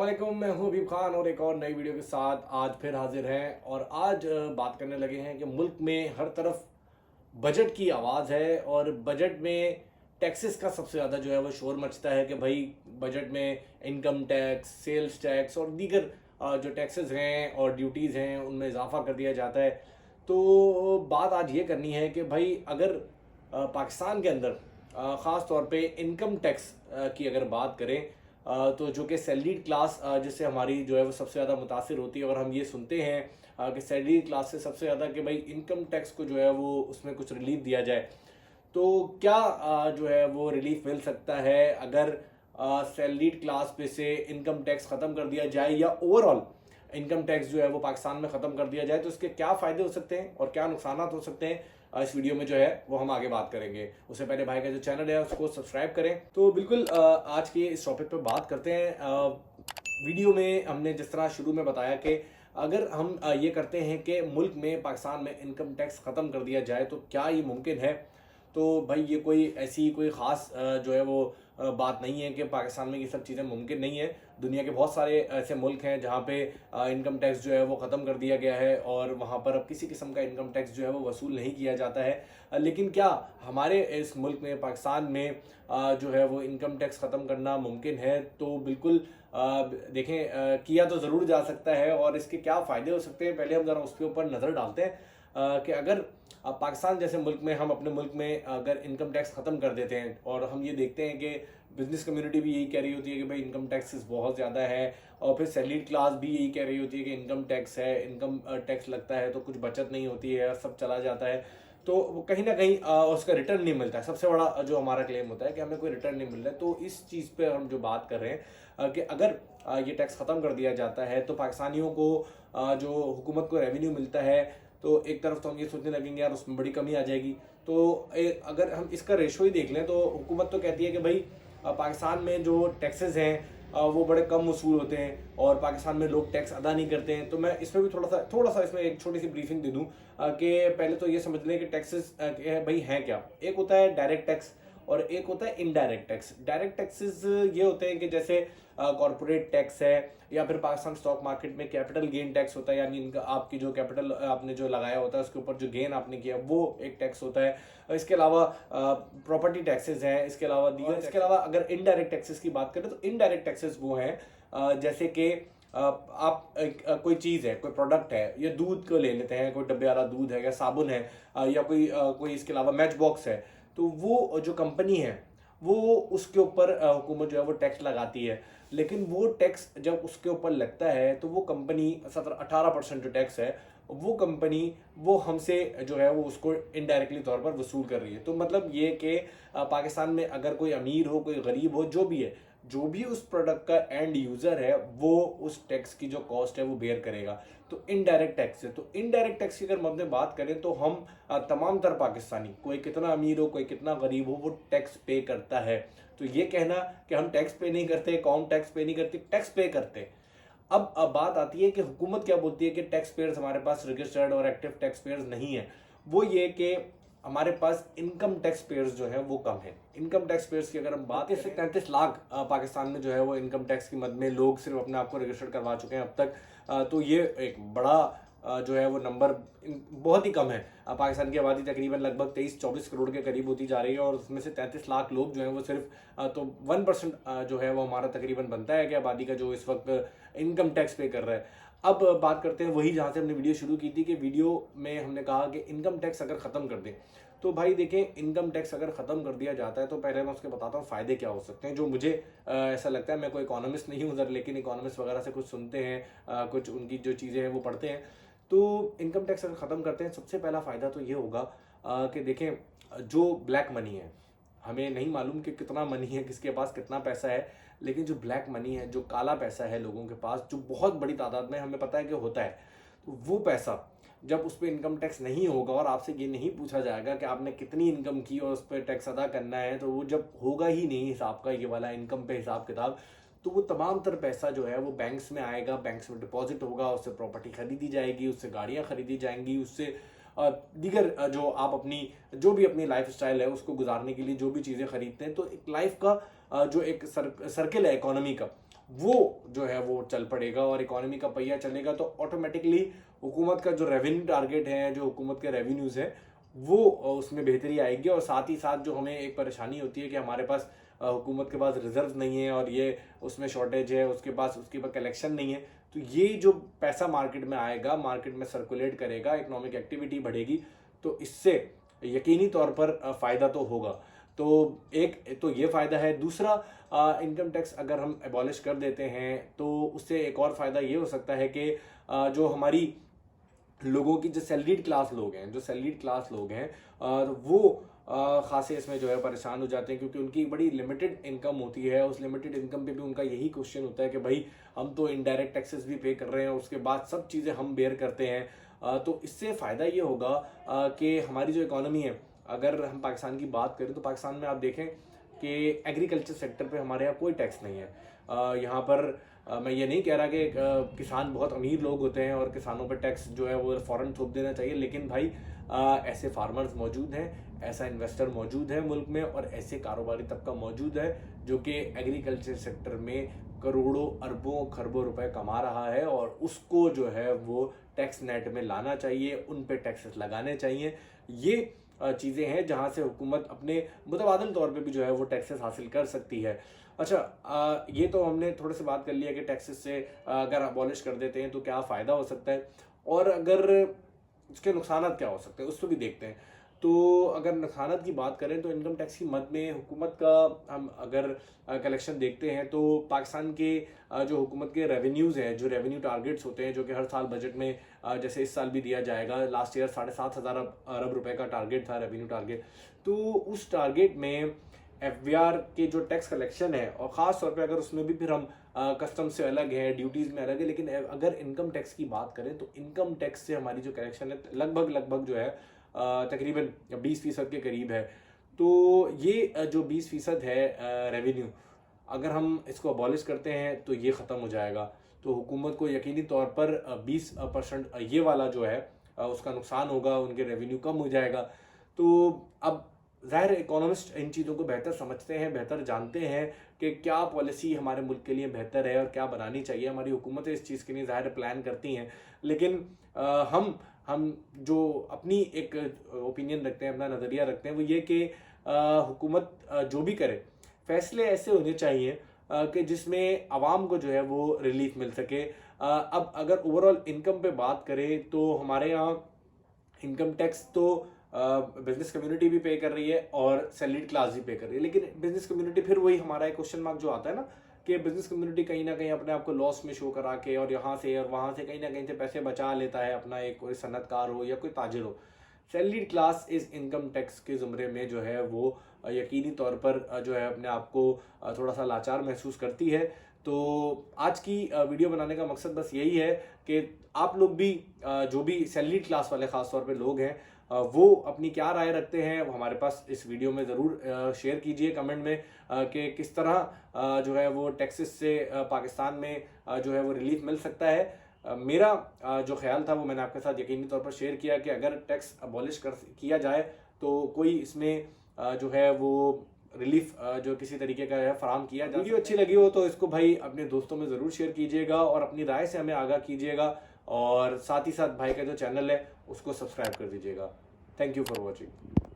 वालेकुम, मैं हूं हबीब खान और एक और नई वीडियो के साथ आज फिर हाजिर हैं। और आज बात करने लगे हैं कि मुल्क में हर तरफ बजट की आवाज़ है और बजट में टैक्सेस का सबसे ज़्यादा जो है वो शोर मचता है कि भाई बजट में इनकम टैक्स, सेल्स टैक्स और दीगर जो टैक्सेस हैं और ड्यूटीज़ हैं उनमें इजाफा कर दिया जाता है। तो बात आज ये करनी है कि भाई अगर पाकिस्तान के अंदर ख़ास तौर पे इनकम टैक्स की अगर बात करें, तो जो कि सैलरीड क्लास जिससे हमारी जो है वो सबसे ज़्यादा मुतासिर होती है। और हम ये सुनते हैं कि सैलरीड क्लास से सबसे ज़्यादा कि भाई इनकम टैक्स को जो है वो उसमें कुछ रिलीफ दिया जाए। तो क्या जो है वो रिलीफ मिल सकता है अगर सैलरीड क्लास पे से इनकम टैक्स ख़त्म कर दिया जाए, या ओवरऑल इनकम टैक्स जो है वो पाकिस्तान में ख़त्म कर दिया जाए तो इसके क्या फ़ायदे हो सकते हैं और क्या नुकसान हो सकते हैं। इस वीडियो में जो है वो हम आगे बात करेंगे। उससे पहले भाई का जो चैनल है उसको सब्सक्राइब करें। तो बिल्कुल आज के इस टॉपिक पे बात करते हैं। वीडियो में हमने जिस तरह शुरू में बताया कि अगर हम ये करते हैं कि मुल्क में पाकिस्तान में इनकम टैक्स ख़त्म कर दिया जाए तो क्या ये मुमकिन है। तो भाई ये कोई ऐसी कोई ख़ास जो है वो बात नहीं है कि पाकिस्तान में ये सब चीज़ें मुमकिन नहीं है। दुनिया के बहुत सारे ऐसे मुल्क हैं जहाँ पे इनकम टैक्स जो है वो ख़त्म कर दिया गया है और वहाँ पर अब किसी किस्म का इनकम टैक्स जो है वो वसूल नहीं किया जाता है। लेकिन क्या हमारे इस मुल्क में पाकिस्तान में जो है वो इनकम टैक्स ख़त्म करना मुमकिन है? तो बिल्कुल देखें, किया तो ज़रूर जा सकता है। और इसके क्या फ़ायदे हो सकते हैं पहले हम ज़रा उसके ऊपर नज़र डालते हैं कि अगर पाकिस्तान जैसे मुल्क में हम अपने मुल्क में अगर इनकम टैक्स ख़त्म कर देते हैं और हम ये देखते हैं कि बिजनेस कम्युनिटी भी यही कह रही होती है कि भाई इनकम टैक्सेस बहुत ज़्यादा है, और फिर सैलरीड क्लास भी यही कह रही होती है कि इनकम टैक्स है, इनकम टैक्स लगता है तो कुछ बचत नहीं होती है, सब चला जाता है। तो वो कहीं ना कहीं उसका रिटर्न नहीं मिलता है। सबसे बड़ा जो हमारा क्लेम होता है कि हमें कोई रिटर्न नहीं मिल रहा है। तो इस चीज़ पे हम जो बात कर रहे हैं कि अगर ये टैक्स ख़त्म कर दिया जाता है तो पाकिस्तानियों को जो हुकूमत को रेवेन्यू मिलता है, तो एक तरफ तो हम ये सोचने लगेंगे यार उसमें बड़ी कमी आ जाएगी। तो अगर हम इसका रेशो ही देख लें तो हुकूमत तो कहती है कि भाई पाकिस्तान में जो टैक्सेस हैं वो बड़े कम वसूल होते हैं और पाकिस्तान में लोग टैक्स अदा नहीं करते हैं। तो मैं इसमें भी थोड़ा सा इसमें एक छोटी सी ब्रीफिंग दे दूं कि पहले तो ये समझ लें कि टैक्सेस भाई हैं क्या। एक होता है डायरेक्ट टैक्स और एक होता है इनडायरेक्ट टैक्स। डायरेक्ट टैक्सेस ये होते हैं कि जैसे कॉरपोरेट टैक्स है, या फिर पाकिस्तान स्टॉक मार्केट में कैपिटल गेन टैक्स होता है, यानी इनका आपकी जो कैपिटल आपने जो लगाया होता है उसके ऊपर जो गेन आपने किया वो एक टैक्स होता है। इसके अलावा प्रॉपर्टी टैक्सेस हैं। इसके अलावा अगर इनडायरेक्ट टैक्सेस की बात करें तो इनडायरेक्ट टैक्सेस वो हैं जैसे कि आप कोई चीज़ है, कोई प्रोडक्ट है, या दूध को ले लेते हैं, कोई डब्बे वाला दूध है या साबुन है, या कोई इसके अलावा मैच बॉक्स है। तो वो जो कंपनी है वो उसके ऊपर हुकूमत जो है वो टैक्स लगाती है। लेकिन वो टैक्स जब उसके ऊपर लगता है तो वो कंपनी 17-18% जो टैक्स है वो कंपनी वो हमसे जो है वो उसको इनडायरेक्टली तौर पर वसूल कर रही है। तो मतलब ये कि पाकिस्तान में अगर कोई अमीर हो, कोई गरीब हो, जो भी है, जो भी उस प्रोडक्ट का एंड यूज़र है वो उस टैक्स की जो कॉस्ट है वो बेयर करेगा। तो इनडायरेक्ट टैक्स है। तो इनडायरेक्ट टैक्स की अगर हम अपने बात करें तो हम तमाम तर पाकिस्तानी, कोई कितना अमीर हो कोई कितना गरीब हो, वो टैक्स पे करता है। तो ये कहना कि हम टैक्स पे नहीं करते, कौन टैक्स पे नहीं करती, टैक्स पे करते। अब बात आती है कि हुकूमत क्या बोलती है कि टैक्स पेयर्स हमारे पास रजिस्टर्ड और एक्टिव टैक्स पेयर्स नहीं है। वो ये कि हमारे पास इनकम टैक्स पेयर्स जो है वो कम है। इनकम टैक्स पेयर्स की अगर हम बात करें, 33 लाख पाकिस्तान में जो है वो इनकम टैक्स की मद में लोग सिर्फ अपने आप को रजिस्टर्ड करवा चुके हैं अब तक। तो ये एक बड़ा जो है वो नंबर बहुत ही कम है। पाकिस्तान की आबादी तकरीबन लगभग 23-24 करोड़ के करीब होती जा रही है और उसमें से 33 लाख लोग जो हैं वो सिर्फ तो 1% जो है वो हमारा तकरीबन बनता है कि आबादी का जो इस वक्त इनकम टैक्स पे कर रहा है। अब बात करते हैं वही जहाँ से हमने वीडियो शुरू की थी कि वीडियो में हमने कहा कि इनकम टैक्स अगर ख़त्म कर दें तो भाई देखें, इनकम टैक्स अगर ख़त्म कर दिया जाता है तो पहले मैं उसके बताता हूँ फ़ायदे क्या हो सकते हैं। जो मुझे ऐसा लगता है, मैं कोई इकोनॉमिस्ट नहीं हूँ उधर, लेकिन इकोनॉमिस्ट वगैरह से कुछ सुनते हैं, कुछ उनकी जो चीज़ें हैं वो पढ़ते हैं। तो इनकम टैक्स अगर ख़त्म करते हैं सबसे पहला फ़ायदा तो ये होगा कि देखें, जो ब्लैक मनी है, हमें नहीं मालूम कि कितना मनी है, किसके पास कितना पैसा है, लेकिन जो ब्लैक मनी है, जो काला पैसा है लोगों के पास, जो बहुत बड़ी तादाद में हमें पता है कि होता है, तो वो पैसा जब उस पर इनकम टैक्स नहीं होगा और आपसे ये नहीं पूछा जाएगा कि आपने कितनी इनकम की और उस पर टैक्स अदा करना है, तो वो जब होगा ही नहीं हिसाब का, ये वाला इनकम पे हिसाब किताब, तो वो तमाम तर पैसा जो है वो बैंक्स में आएगा, बैंक्स में डिपॉजिट होगा, उससे प्रॉपर्टी खरीदी जाएगी, उससे गाड़ियाँ खरीदी जाएंगी, उससे दीगर जो आप अपनी जो भी अपनी लाइफ स्टाइल है उसको गुजारने के लिए जो भी चीज़ें खरीदते हैं, तो एक लाइफ का जो एक सर्किल है इकोनॉमी का, वो जो है वो चल पड़ेगा और इकोनॉमी का पहिया चलेगा, तो ऑटोमेटिकली हुकूमत का जो रेवेन्यू टारगेट है, जो हुकूमत के रेवेन्यूज़ हैं, वो उसमें बेहतरी आएगी। और साथ ही साथ जो हमें एक परेशानी होती है कि हमारे पास हुकूमत के पास रिजर्व नहीं है और ये उसमें शॉर्टेज है, उसके पास कलेक्शन नहीं है, तो ये जो पैसा मार्केट में आएगा, मार्केट में सर्कुलेट करेगा, इकोनॉमिक एक्टिविटी बढ़ेगी, तो इससे यकीनी तौर पर फ़ायदा तो होगा। तो एक तो ये फ़ायदा है। दूसरा, इनकम टैक्स अगर हम एबॉलिश कर देते हैं तो उससे एक और फ़ायदा ये हो सकता है कि जो हमारी लोगों की जो सैलरीड क्लास लोग हैं, वो खासे इसमें जो है परेशान हो जाते हैं, क्योंकि उनकी बड़ी लिमिटेड इनकम होती है। उस लिमिटेड इनकम पे भी उनका यही क्वेश्चन होता है कि भाई हम तो इनडायरेक्ट टैक्सेस भी पे कर रहे हैं, उसके बाद सब चीज़ें हम बेयर करते हैं। तो इससे फ़ायदा ये होगा कि हमारी जो इकोनॉमी है, अगर हम पाकिस्तान की बात करें तो पाकिस्तान में आप देखें कि एग्रीकल्चर सेक्टर पे हमारे यहाँ कोई टैक्स नहीं है। यहाँ पर मैं ये नहीं कह रहा कि किसान बहुत अमीर लोग होते हैं और किसानों पर टैक्स जो है वो फ़ौरन थोप देना चाहिए, लेकिन भाई ऐसे फार्मर्स मौजूद हैं, ऐसा इन्वेस्टर मौजूद है मुल्क में, और ऐसे कारोबारी तबका मौजूद है जो कि एग्रीकल्चर सेक्टर में करोड़ों अरबों खरबों रुपए कमा रहा है, और उसको जो है वो टैक्स नेट में लाना चाहिए, उन पे टैक्सेस लगाने चाहिए। ये चीज़ें हैं जहाँ से हुकूमत अपने मुतबादिल तौर पे भी जो है वो टैक्सेस हासिल कर सकती है। अच्छा, ये तो हमने थोड़े से बात कर लिया कि टैक्सेस से अगर अबॉलिश कर देते हैं तो क्या फ़ायदा हो सकता है, और अगर इसके नुकसानात क्या हो सकते हैं उसको भी देखते हैं। तो अगर नुकसानात की बात करें तो इनकम टैक्स की मद में हुकूमत का हम अगर कलेक्शन देखते हैं तो पाकिस्तान के जो हुकूमत के रेवेन्यूज़ हैं, जो रेवेन्यू टारगेट्स होते हैं, जो कि हर साल बजट में जैसे इस साल भी दिया जाएगा, लास्ट ईयर 7,500 अरब रुपए का टारगेट था, रेवेन्यू टारगेट। तो उस टारगेट में एफबीआर के जो टैक्स कलेक्शन है, और ख़ास तौर पे अगर उसमें भी फिर हम कस्टम से अलग है, ड्यूटीज़ में अलग है, लेकिन अगर इनकम टैक्स की बात करें तो इनकम टैक्स से हमारी जो कलेक्शन है लगभग जो है तकरीबन 20% के करीब है। तो ये जो 20% है रेवेन्यू, अगर हम इसको अबॉलिश करते हैं तो ये ख़त्म हो जाएगा। तो हुकूमत को यकीनी तौर पर 20% ये वाला जो है उसका नुकसान होगा, उनके रेवेन्यू कम हो जाएगा। तो अब ज़ाहिर इकोनॉमिस्ट इन चीज़ों को बेहतर समझते हैं, बेहतर जानते हैं कि क्या पॉलिसी हमारे मुल्क के लिए बेहतर है और क्या बनानी चाहिए। हमारी हुकूमतें इस चीज़ के लिए ज़ाहिर प्लान करती हैं, लेकिन हम जो अपनी एक ओपिनियन रखते हैं, अपना नज़रिया रखते हैं, वो ये कि हुकूमत जो भी करे फैसले ऐसे होने चाहिए कि जिसमें आवाम को जो है वो रिलीफ मिल सके। अब अगर ओवरऑल इनकम पे बात करें तो हमारे यहाँ इनकम टैक्स तो बिजनेस कम्युनिटी भी पे कर रही है और सैलरीड क्लास भी पे कर रही है, लेकिन बिजनेस कम्युनिटी, फिर वही हमारा एक क्वेश्चन मार्क जो आता है ना कि बिजनेस कम्युनिटी कहीं ना कहीं अपने आप को लॉस में शो करा के और यहाँ से और वहाँ से कहीं ना कहीं से पैसे बचा लेता है अपना, एक कोई सनतकार हो या कोई ताजिर हो। सैलरीड क्लास इस इनकम टैक्स के ज़ुमरे में जो है वो यकीनी तौर पर जो है अपने आप को थोड़ा सा लाचार महसूस करती है। तो आज की वीडियो बनाने का मकसद बस यही है कि आप लोग भी जो भी सैलरीड क्लास वाले ख़ास तौर पे लोग हैं वो अपनी क्या राय रखते हैं, वो हमारे पास इस वीडियो में ज़रूर शेयर कीजिए कमेंट में कि किस तरह जो है वो टैक्सेस से पाकिस्तान में जो है वो रिलीफ मिल सकता है। मेरा जो ख्याल था वो मैंने आपके साथ यकीनी तौर पर शेयर किया कि अगर टैक्स अबॉलिश किया जाए तो कोई इसमें जो है वो रिलीफ जो किसी तरीके का है फराम किया जाए। वीडियो अच्छी लगी हो तो इसको भाई अपने दोस्तों में ज़रूर शेयर कीजिएगा और अपनी राय से हमें आगाह कीजिएगा, और साथ ही साथ भाई का जो चैनल है उसको सब्सक्राइब कर दीजिएगा। Thank you for watching.